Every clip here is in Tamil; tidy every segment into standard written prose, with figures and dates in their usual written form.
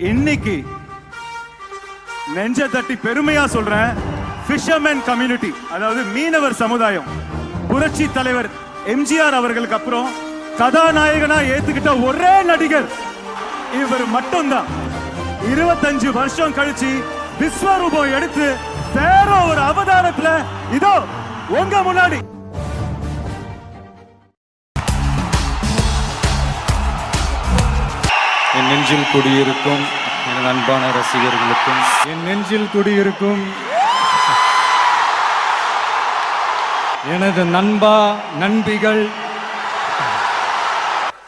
இன்னைக்கு நெஞ்ச தட்டி பெருமையா சொல்றேன், ஃபிஷர்மேன் கம்யூனிட்டி, அதாவது மீனவர் சமுதாயம், புரட்சி தலைவர் எம்ஜிஆர் அவர்களுக்கு அப்புறம் கதாநாயகனா ஏத்துக்கிட்ட ஒரே நடிகர் இவர் மட்டும்தான். 25 வருஷம் கழிச்சு விஸ்வரூபம் எடுத்து வேற ஒரு அவதாரத்துல இதோ உங்க முன்னாடி. என் நெஞ்சில் குடியிருக்கும் என் அன்பான ரசிகர்களுக்கும், என் நெஞ்சில் குடியிருக்கும் எனது நண்பா நண்பிகள்.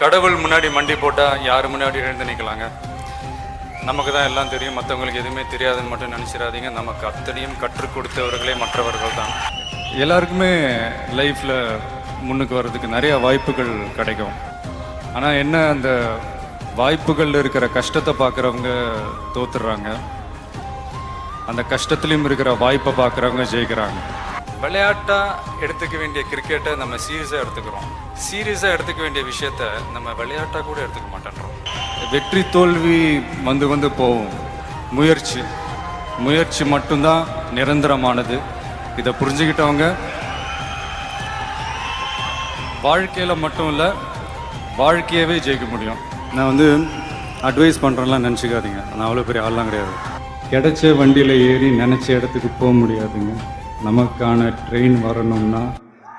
கடவுள் முன்னாடி மண்டி போட்டா யாரு முன்னாடி எழுந்து நிற்கலாங்க. நமக்கு தான் எல்லாம் தெரியும், மற்றவங்களுக்கு எதுவுமே தெரியாதுன்னு மட்டும் நினச்சிடாதீங்க. நமக்கு அத்தனையும் கற்றுக் கொடுத்தவர்களே மற்றவர்கள் தான். எல்லாருக்குமே லைஃப்பில் முன்னுக்கு வர்றதுக்கு நிறைய வாய்ப்புகள் கிடைக்கும். ஆனால் என்ன, அந்த வாய்ப்புகளில் இருக்கிற கஷ்டத்தை பார்க்குறவங்க தோத்துடுறாங்க, அந்த கஷ்டத்துலேயும் இருக்கிற வாய்ப்பை பார்க்குறவங்க ஜெயிக்கிறாங்க. விளையாட்டாக எடுத்துக்க வேண்டிய கிரிக்கெட்டை நம்ம சீரியஸாக எடுத்துக்கிறோம், சீரியஸாக எடுத்துக்க வேண்டிய விஷயத்த நம்ம விளையாட்டாக கூட எடுத்துக்க மாட்டேன்றோம். வெற்றி தோல்வி வந்து வந்து போகும், முயற்சி மட்டும்தான் நிரந்தரமானது. இதை புரிஞ்சுக்கிட்டவங்க வாழ்க்கையில் மட்டும் இல்லை, வாழ்க்கையவே ஜெயிக்க முடியும். நான் அட்வைஸ் பண்ணுறேன்லாம் நினச்சிக்காதீங்க, நான் அவ்வளோ பெரிய ஆள்லாம் கிடையாது. கிடைச்ச வண்டியில் ஏறி நினச்ச இடத்துக்கு போக முடியாதுங்க. நமக்கான ட்ரெயின் வரணும்னா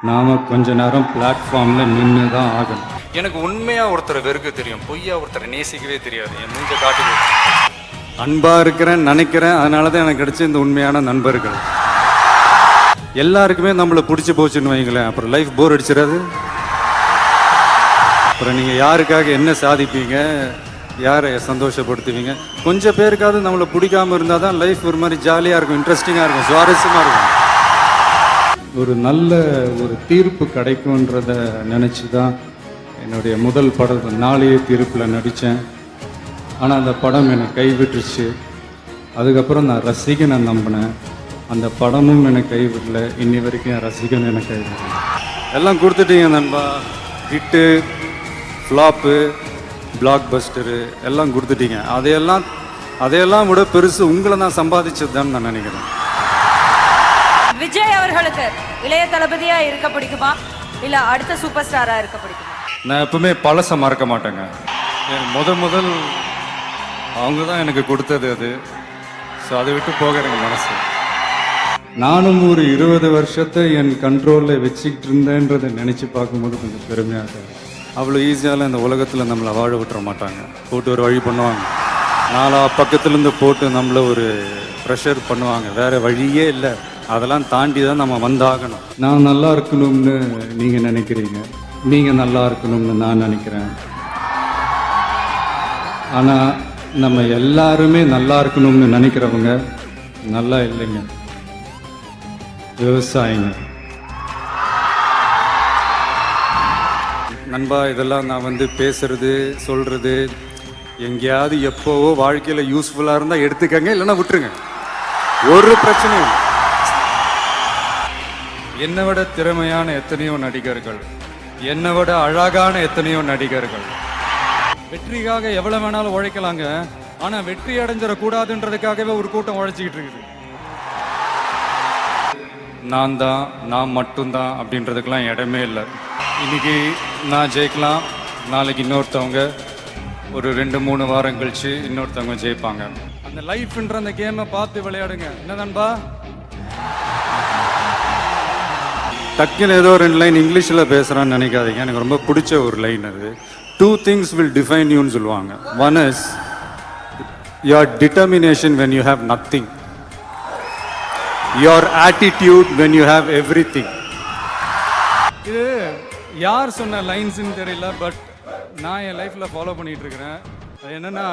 நாம் கொஞ்ச நேரம் பிளாட்ஃபார்மில் நின்று தான் ஆகணும். எனக்கு உண்மையாக ஒருத்தரை வெறுக்க தெரியும், பொய்யா ஒருத்தரை நேசிக்கவே தெரியாது. என் மூஞ்ச காட்டுது. அன்பாக இருக்கிறேன் நினைக்கிறேன், அதனால தான் எனக்கு கிடைச்ச இந்த உண்மையான நண்பர்கள். எல்லாருக்குமே நம்மளை பிடிச்சி போச்சுன்னு வைங்களேன், அப்புறம் லைஃப் போர் அடிச்சிடாது. அப்புறம் நீங்கள் யாருக்காக என்ன சாதிப்பீங்க, யாரை சந்தோஷப்படுத்துவீங்க? கொஞ்சம் பேருக்காவது நம்மளை பிடிக்காமல் இருந்தால் தான் லைஃப் ஒரு மாதிரி ஜாலியாக இருக்கும், இன்ட்ரெஸ்டிங்காக இருக்கும், சுவாரஸ்யமாக இருக்கும். ஒரு நல்ல ஒரு தீர்ப்பு கிடைக்கும்ன்றத நினச்சி தான் என்னுடைய முதல் படம் நாளைய தீர்ப்பில் நடித்தேன். ஆனால் அந்த படம் என்னை கைவிட்டுருச்சு. அதுக்கப்புறம் நான் ரசிகனை நம்பினேன், அந்த படமும் என்னை கைவிடல. இன்னி வரைக்கும் என் ரசிகன் என்னை கைவிடல. எல்லாம் கொடுத்துட்டீங்க நண்பா, ஹிட்டு, ஃப்ளாப்பு, பிளாக் பஸ்டரு எல்லாம் கொடுத்துட்டீங்க. அதையெல்லாம் விட பெருசு உங்களை நான் சம்பாதிச்சது தான் நான் நினைக்கிறேன். விஜய் அவர்களுக்கு இளைய தளபதியா இருக்க பிடிக்குமா, இல்ல அடுத்த சூப்பர் ஸ்டாரா இருக்க பிடிக்குமா? நான் எப்பவுமே பழச மறக்க மாட்டேங்க. முதல் அவங்க தான் எனக்கு கொடுத்தது அது. ஸோ அதை விட்டு போக எனக்கு மனசு. நானும் ஒரு 20 வருஷத்தை என் கண்ட்ரோலில் வச்சுக்கிட்டு இருந்தேன்றதை நினச்சி பார்க்கும்போது கொஞ்சம் பெருமையாக இருக்குது. அவ்வளோ ஈஸியால் இந்த உலகத்தில் நம்மளை வாழ விட்டுற மாட்டாங்க, போட்டு ஒரு வழி பண்ணுவாங்க. நாலா பக்கத்துலேருந்து போட்டு நம்மளை ஒரு ப்ரெஷர் பண்ணுவாங்க, வேறு வழியே இல்லை. அதெல்லாம் தாண்டி தான் நம்ம வந்தாகணும். நான் நல்லா இருக்கணும்னு நீங்கள் நினைக்கிறீங்க, நீங்கள் நல்லா இருக்கணும்னு நான் நினைக்கிறேன். ஆனால் நம்ம எல்லாருமே நல்லா இருக்கணும்னு நினைக்கிறவங்க நல்லா இல்லைங்க, விவசாயிங்க. நண்பா, இதெல்லாம் நான் பேசுறது சொல்கிறது எங்கேயாவது எப்போவோ வாழ்க்கையில் யூஸ்ஃபுல்லாக இருந்தால் எடுத்துக்கங்க, இல்லைன்னா விட்டுருங்க, ஒரு பிரச்சனையும் இல்லை. என்னை விட திறமையான எத்தனையோ நடிகர்கள், என்னை விட அழகான எத்தனையோ நடிகர்கள். வெற்றிக்காக எவ்வளோ வேணாலும் உழைக்கலாங்க, ஆனால் வெற்றி அடைஞ்சிடக்கூடாதுன்றதுக்காகவே ஒரு கூட்டம் உழைச்சிக்கிட்டு இருக்குது. நான் மட்டும்தான் அப்படின்றதுக்கெல்லாம் இடமே இல்லை. இன்னைக்கு நான் ஜெயிக்கலாம், நாளைக்கு இன்னொருத்தவங்க, ஒரு 2-3 வாரம் கழிச்சு இன்னொருத்தவங்க ஜெயிப்பாங்க. அந்த லைஃப்ன்ற அந்த கேமை பார்த்து விளையாடுங்க. என்ன நண்பா? டக்குன்னு ஏதோ 2 லைன் இங்கிலீஷில் பேசுகிறான்னு நினைக்காதீங்க, எனக்கு ரொம்ப பிடிச்ச ஒரு லைன் அது. 2 things will define youன்னு சொல்லுவாங்க. One is your determination when you have nothing, your attitude when you have everything. இது யார் சொன்ன லைன்ஸ்ன்னு தெரியல, பட் நான் என் லைஃப்பில் ஃபாலோ பண்ணிகிட்டு இருக்கிறேன். அது என்னென்னா,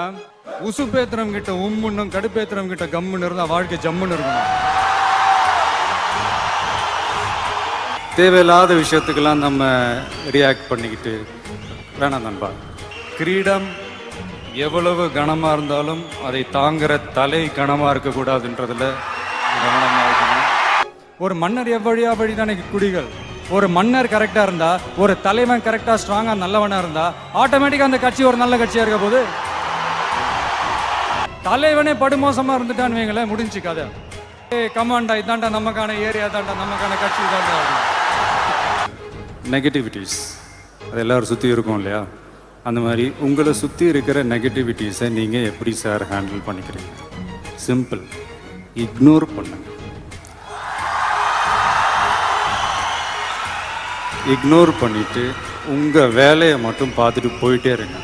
உசுப்பேத்திரம் கிட்ட உம்முன்னும் கடுப்பேத்திரம் கிட்ட கம்முன்னு இருந்தால் வாழ்க்கை ஜம்முன்னு இருக்கணும். தேவையில்லாத விஷயத்துக்கெல்லாம் நம்ம ரியாக்ட் பண்ணிக்கிட்டு வேணாம் நண்பா. கிரீடம் எவ்வளவு கனமாக இருந்தாலும் அதை தாங்குற தலை கனமாக இருக்கக்கூடாதுன்றதுல கவனமாக இருக்கணும். ஒரு மன்னர் வழி தானே குடிகள். ஒரு மன்னர் கரெக்டாக இருந்தா, ஒரு தலைவன் கரெக்டாக ஸ்ட்ராங்காக நல்லவனாக இருந்தா, ஆட்டோமேட்டிக்காக அந்த கட்சி ஒரு நல்ல கட்சியாக இருக்க போது. தலைவனே படுமோசமா இருந்துட்டான்னு வைங்களேன், முடிஞ்சு கதை. கமாண்டா இதாண்டா நமக்கான ஏரியா தாண்டா, நமக்கான கட்சி தாண்டா. நெகட்டிவிட்டிஸ் அது எல்லாரும் சுற்றி இருக்கும் இல்லையா, அந்த மாதிரி உங்களை சுற்றி இருக்கிற நெகட்டிவிட்டிஸை நீங்கள் எப்படி சார் ஹேண்டில் பண்ணிக்கிறீங்க? சிம்பிள், இக்னோர் பண்ணுங்க. இக்னோர் பண்ணிவிட்டு உங்கள் வேலையை மட்டும் பார்த்துட்டு போயிட்டே இருங்க.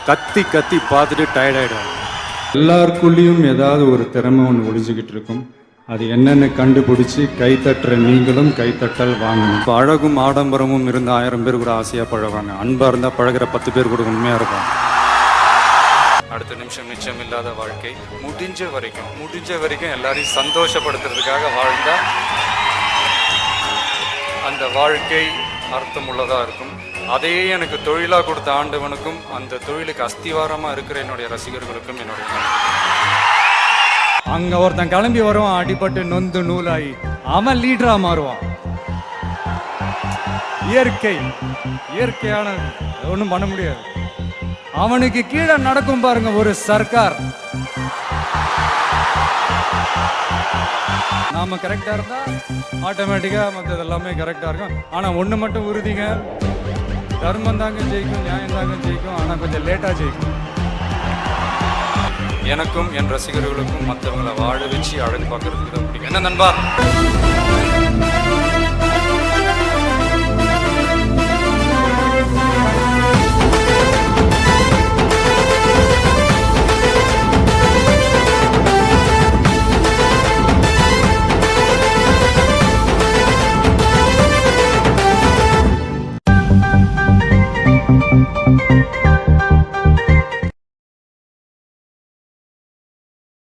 கத்தி கத்தி பார்த்துட்டு டயர்டாயிடுவாங்க. எல்லாருக்குள்ளேயும் ஏதாவது ஒரு திறமை ஒன்று ஒழிஞ்சுக்கிட்டு இருக்கும். அது என்னென்னு கண்டுபிடிச்சி கைத்தட்டுற நீங்களும் கைத்தட்டல் வாங்கணும். இப்போ அழகும் ஆடம்பரமும் இருந்த 1000 பேர் கூட ஆசையாக பழகுவாங்க. அன்பாக இருந்தால் பழகிற 10 பேர் கூட உண்மையாக இருப்பாங்க. அடுத்த நிமிஷம் நிச்சயம் இல்லாத வாழ்க்கை. முடிஞ்ச வரைக்கும் எல்லாரையும் சந்தோஷப்படுத்துறதுக்காக வாழ்ந்தா அந்த வாழ்க்கை அர்த்தமுள்ளதாக இருக்கும். அதையே எனக்கு தொழிலாக கொடுத்த ஆண்டவனுக்கும் அந்த தொழிலுக்கு அஸ்திவாரமாக இருக்கிற என்னுடைய ரசிகர்களுக்கும் என்னுடைய அங்க ஒருத்தன் கிளம்பி வருவான், அடிபட்டு நொந்து நூலாகி அவன் லீடரா மாறுவான். இயற்கையானது, ஒன்றும் பண்ண முடியாது. அவனுக்கு கீழே நடக்கும் பாருங்க ஒரு சர்க்கார். நாம கரெக்டா இருந்தா ஆட்டோமேட்டிக்கா மற்றது எல்லாமே கரெக்டா இருக்கும். ஆனா ஒண்ணு மட்டும் உறுதிங்க, தர்மம் தாங்க ஜெயிக்கும், நியாயம் தாங்க ஜெயிக்கும். ஆனா கொஞ்சம் லேட்டா ஜெயிக்கும். எனக்கும் என் ரசிகர்களுக்கும் மற்றவங்களை வாழ வச்சு அழகு பார்க்கறதுக்கு தான் பிடிக்கும். என்ன நண்பா?